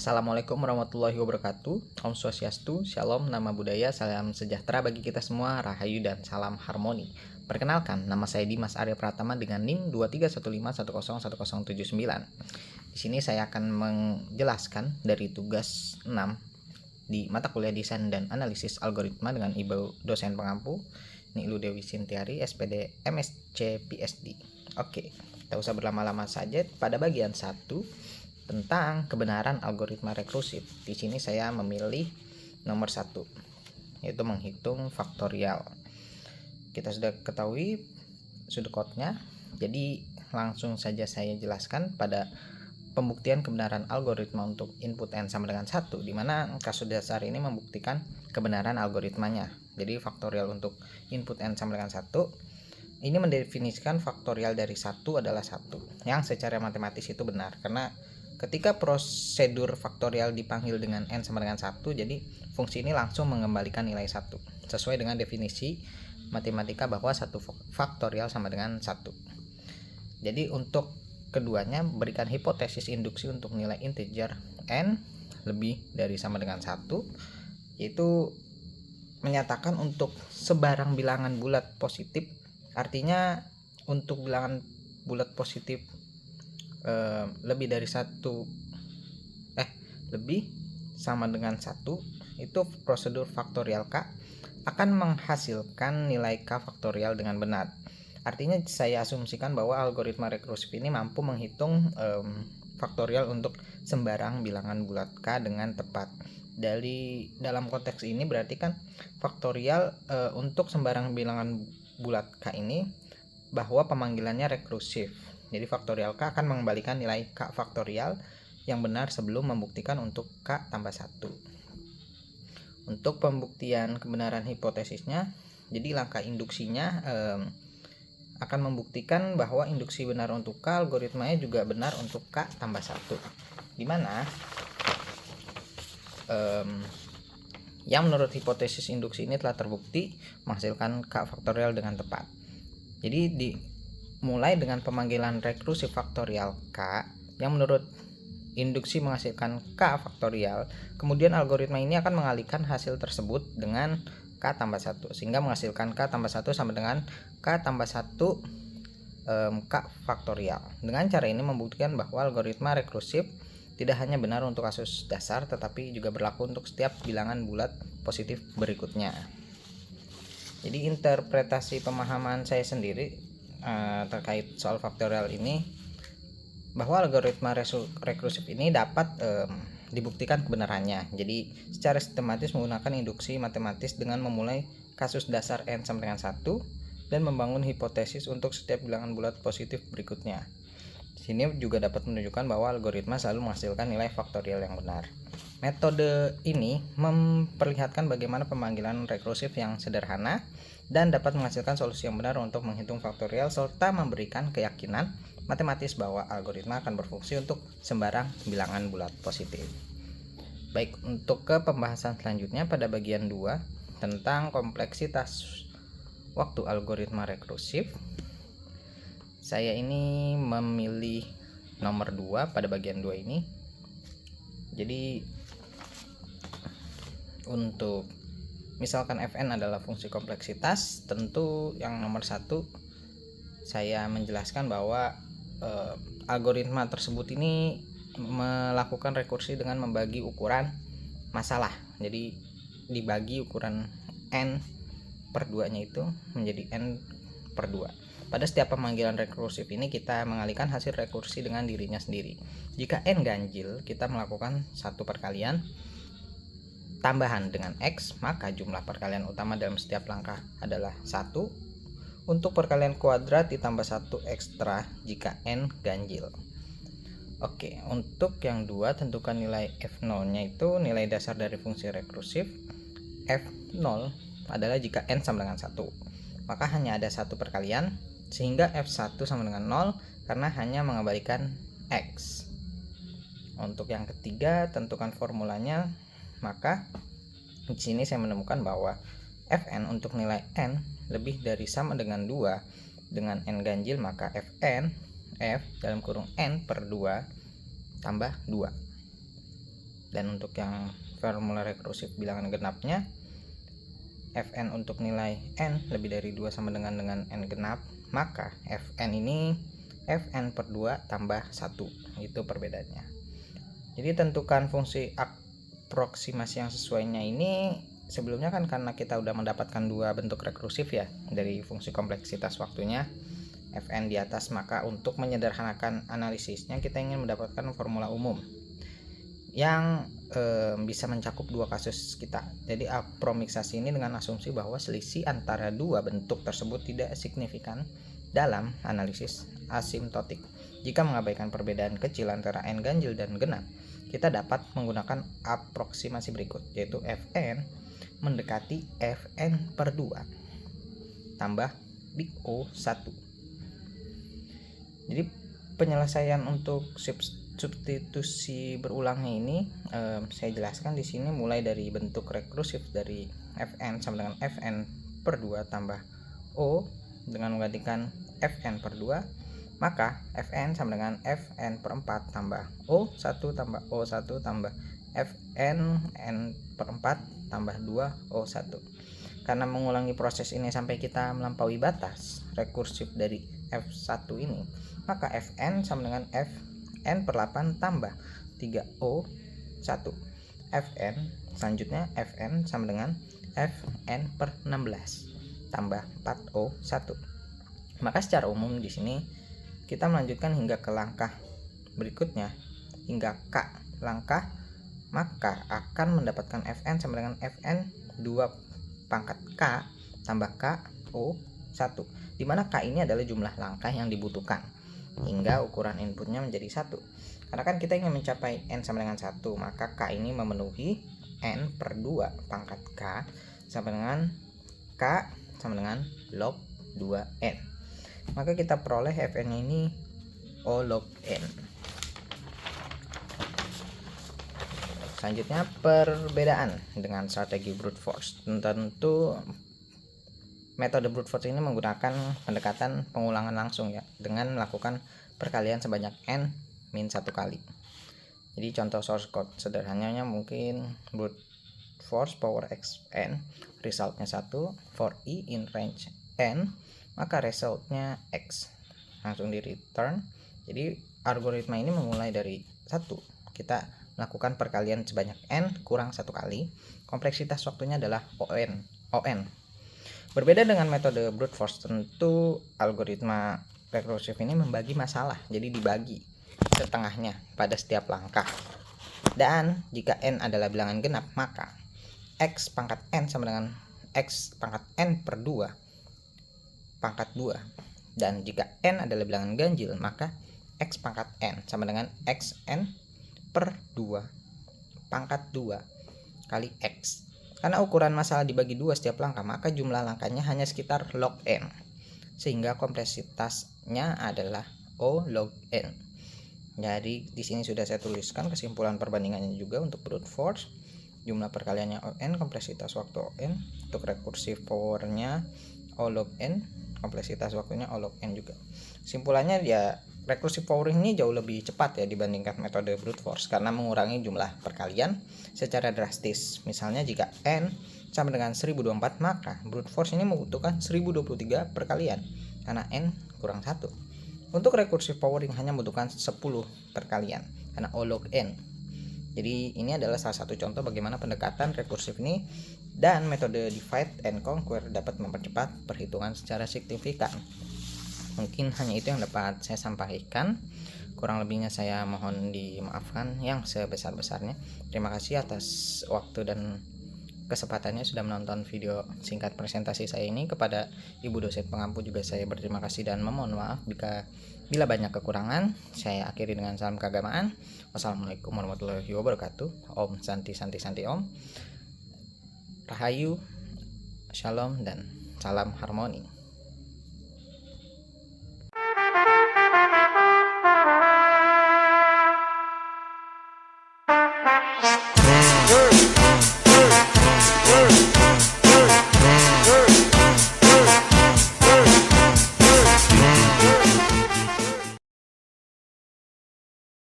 Assalamualaikum warahmatullahi wabarakatuh. Om Swastiastu, Shalom, nama budaya, salam sejahtera bagi kita semua, rahayu dan salam harmoni. Perkenalkan, nama saya Dimas Arya Pratama dengan NIM 2315101079. Di sini saya akan menjelaskan dari tugas 6 di mata kuliah Desain dan Analisis Algoritma dengan Ibu dosen pengampu Nilu Dewi Sintiari, SPD MSc PSD. Oke, tak usah berlama-lama saja pada bagian 1 tentang kebenaran algoritma rekursif. Di sini saya memilih nomor 1, yaitu menghitung faktorial. Kita sudah ketahui sudut kodenya, jadi langsung saja saya jelaskan pada pembuktian kebenaran algoritma untuk input n sama dengan 1, di mana kasus dasar ini membuktikan kebenaran algoritmanya. Jadi faktorial untuk input n sama dengan 1 ini mendefinisikan faktorial dari 1 adalah 1, yang secara matematis itu benar, karena ketika prosedur faktorial dipanggil dengan n sama dengan 1, jadi fungsi ini langsung mengembalikan nilai 1 sesuai dengan definisi matematika bahwa 1 faktorial sama dengan 1. Jadi untuk keduanya berikan hipotesis induksi untuk nilai integer n lebih dari sama dengan 1, yaitu menyatakan untuk sebarang bilangan bulat positif, artinya untuk bilangan bulat positif lebih dari lebih sama dengan 1, itu prosedur faktorial K akan menghasilkan nilai K faktorial dengan benar. Artinya saya asumsikan bahwa algoritma rekursif ini mampu menghitung faktorial untuk sembarang bilangan bulat K dengan tepat. Dalam konteks ini berarti kan faktorial untuk sembarang bilangan bulat K ini bahwa pemanggilannya rekursif. Jadi faktorial K akan mengembalikan nilai K faktorial yang benar sebelum membuktikan untuk K tambah 1. Untuk pembuktian kebenaran hipotesisnya, jadi langkah induksinya akan membuktikan bahwa induksi benar untuk K, algoritmanya juga benar untuk K tambah 1. Dimana yang menurut hipotesis induksi ini telah terbukti menghasilkan K faktorial dengan tepat. Jadi mulai dengan pemanggilan rekursif faktorial K yang menurut induksi menghasilkan K faktorial, kemudian algoritma ini akan mengalihkan hasil tersebut dengan K tambah 1 sehingga menghasilkan K tambah 1 sama dengan K tambah 1 K faktorial. Dengan cara ini membuktikan bahwa algoritma rekursif tidak hanya benar untuk kasus dasar tetapi juga berlaku untuk setiap bilangan bulat positif berikutnya. Jadi interpretasi pemahaman saya sendiri terkait soal faktorial ini, bahwa algoritma rekursif ini dapat dibuktikan kebenarannya. Jadi secara sistematis menggunakan induksi matematis dengan memulai kasus dasar n sama dengan 1 dan membangun hipotesis untuk setiap bilangan bulat positif berikutnya. Di sini juga dapat menunjukkan bahwa algoritma selalu menghasilkan nilai faktorial yang benar. Metode ini memperlihatkan bagaimana pemanggilan rekursif yang sederhana dan dapat menghasilkan solusi yang benar untuk menghitung faktorial serta memberikan keyakinan matematis bahwa algoritma akan berfungsi untuk sembarang bilangan bulat positif. Baik, untuk ke pembahasan selanjutnya pada bagian 2 tentang kompleksitas waktu algoritma rekursif. Saya ini memilih nomor 2 pada bagian 2 ini. Jadi untuk misalkan Fn adalah fungsi kompleksitas, tentu yang nomor 1 saya menjelaskan bahwa algoritma tersebut ini melakukan rekursi dengan membagi ukuran masalah. Jadi dibagi ukuran n per 2 nya itu menjadi n per 2. Pada setiap pemanggilan rekursif ini kita mengalihkan hasil rekursi dengan dirinya sendiri. Jika n ganjil, kita melakukan satu perkalian tambahan dengan X, maka jumlah perkalian utama dalam setiap langkah adalah 1. Untuk perkalian kuadrat ditambah 1 ekstra jika n ganjil. Oke, untuk yang 2 tentukan nilai F0 nya itu nilai dasar dari fungsi rekursif. F0 adalah jika n sama dengan 1, maka hanya ada satu perkalian sehingga F1 sama dengan 0 karena hanya mengembalikan X. Untuk yang ketiga tentukan formulanya, maka di sini saya menemukan bahwa Fn untuk nilai n lebih dari sama dengan 2 dengan n ganjil, maka Fn F dalam kurung n per 2 tambah 2. Dan untuk yang formula rekursif bilangan genapnya, Fn untuk nilai n lebih dari 2 sama dengan n genap, maka Fn ini Fn per 2 tambah 1. Itu perbedaannya. Jadi tentukan fungsi aproksimasi yang sesuainya ini sebelumnya kan karena kita udah mendapatkan dua bentuk rekursif ya dari fungsi kompleksitas waktunya Fn di atas, maka untuk menyederhanakan analisisnya kita ingin mendapatkan formula umum yang bisa mencakup dua kasus kita. Jadi aproksimasi ini dengan asumsi bahwa selisih antara dua bentuk tersebut tidak signifikan dalam analisis asimptotik. Jika mengabaikan perbedaan kecil antara n ganjil dan genap, kita dapat menggunakan aproksimasi berikut, yaitu Fn mendekati Fn per 2 tambah big O 1. Jadi penyelesaian untuk substitusi berulangnya ini saya jelaskan di sini mulai dari bentuk rekursif dari Fn sama dengan Fn per 2 tambah O dengan menggantikan Fn per 2, maka Fn sama dengan Fn per 4 tambah O1 tambah O1 tambah Fn n per 4 tambah 2 O1. Karena mengulangi proses ini sampai kita melampaui batas rekursif dari F1 ini, maka Fn sama dengan Fn per 8 tambah 3O1. Fn selanjutnya Fn sama dengan Fn per 16 tambah 4O1. Maka secara umum di sini kita melanjutkan hingga ke langkah berikutnya, hingga K langkah, maka akan mendapatkan Fn sama dengan Fn 2 pangkat K tambah K O1, di mana K ini adalah jumlah langkah yang dibutuhkan hingga ukuran inputnya menjadi 1. Karena kan kita ingin mencapai n sama dengan 1, maka K ini memenuhi n per 2 pangkat K sama dengan K sama dengan log 2n. Maka kita peroleh Fn ini O log n. Selanjutnya perbedaan dengan strategi brute force. Tentu metode brute force ini menggunakan pendekatan pengulangan langsung ya, dengan melakukan perkalian sebanyak n min 1 kali. Jadi contoh source code sederhananya mungkin brute force power xn, resultnya 1 for i in range n, maka resultnya x, langsung di return. Jadi algoritma ini memulai dari 1, kita melakukan perkalian sebanyak n kurang 1 kali, kompleksitas waktunya adalah on. Berbeda dengan metode brute force, tentu algoritma rekursif ini membagi masalah, jadi dibagi setengahnya pada setiap langkah. Dan jika n adalah bilangan genap, maka x pangkat n sama dengan x pangkat n per 2 pangkat 2. Dan jika n adalah bilangan ganjil, maka x pangkat n sama dengan xn per 2 pangkat 2 kali x. Karena ukuran masalah dibagi 2 setiap langkah, maka jumlah langkahnya hanya sekitar log n, sehingga kompleksitasnya adalah O log n. Jadi di sini sudah saya tuliskan kesimpulan perbandingannya juga untuk brute force. Jumlah perkaliannya on, kompleksitas waktu on. Untuk rekursif powernya O log n, kompleksitas waktunya O log n juga. Kesimpulannya ya, recursive power ini jauh lebih cepat ya dibandingkan metode brute force karena mengurangi jumlah perkalian secara drastis. Misalnya jika n sama dengan 1024, maka brute force ini membutuhkan 1023 perkalian karena n kurang 1. Untuk recursive powering hanya membutuhkan 10 perkalian karena O log n. Jadi ini adalah salah satu contoh bagaimana pendekatan rekursif ini dan metode divide and conquer dapat mempercepat perhitungan secara signifikan. Mungkin hanya itu yang dapat saya sampaikan. Kurang lebihnya saya mohon dimaafkan yang sebesar-besarnya. Terima kasih atas waktu dan kesempatannya sudah menonton video singkat presentasi saya ini. Kepada Ibu dosen pengampu juga saya berterima kasih dan memohon maaf bila banyak kekurangan. Saya akhiri dengan salam keagamaan. Wassalamualaikum warahmatullahi wabarakatuh. Om Santi Santi Santi Om. Rahayu, Shalom dan salam harmoni.